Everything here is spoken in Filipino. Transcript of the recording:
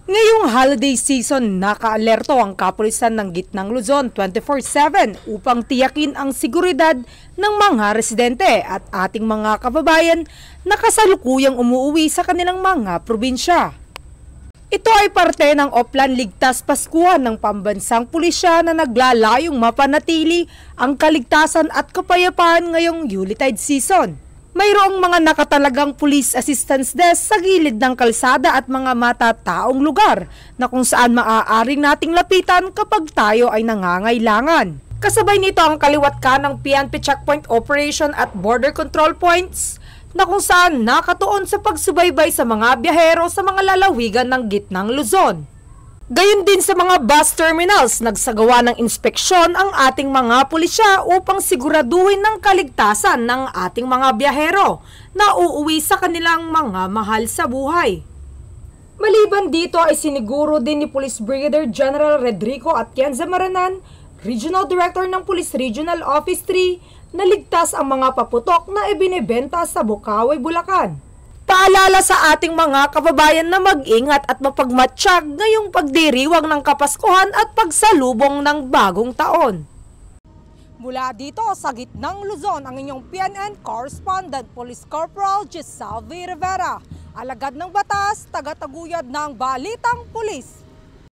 Ngayong holiday season, naka-alerto ang kapulisan ng Gitnang Luzon 24/7 upang tiyakin ang seguridad ng mga residente at ating mga kababayan na kasalukuyang umuuwi sa kanilang mga probinsya. Ito ay parte ng Oplan Ligtas Paskuhan ng Pambansang Pulisya na naglalayong mapanatili ang kaligtasan at kapayapaan ngayong Yuletide season. Mayroong mga nakatalagang police assistance desk sa gilid ng kalsada at mga matataong lugar na kung saan maaaring nating lapitan kapag tayo ay nangangailangan. Kasabay nito ang kaliwat kanang PNP checkpoint operation at border control points na kung saan nakatuon sa pagsubaybay sa mga biyahero sa mga lalawigan ng Gitnang Luzon. Gayon din sa mga bus terminals, nagsagawa ng inspeksyon ang ating mga pulisya upang siguraduhin ng kaligtasan ng ating mga biyahero na uuwi sa kanilang mga mahal sa buhay. Maliban dito ay siniguro din ni Police Brigadier General Rodrigo Atienza Maranan, Regional Director ng Police Regional Office 3, na ligtas ang mga paputok na ibinebenta sa Bukawi, Bulacan. Paalala sa ating mga kababayan na mag-ingat at mapagmatsyag ngayong pagdiriwang ng Kapaskuhan at pagsalubong ng bagong taon. Mula dito sa Gitnang Luzon, ang inyong PNN Correspondent Police Corporal Gisalvi Rivera, alagad ng batas, tagataguyod ng Balitang Pulis.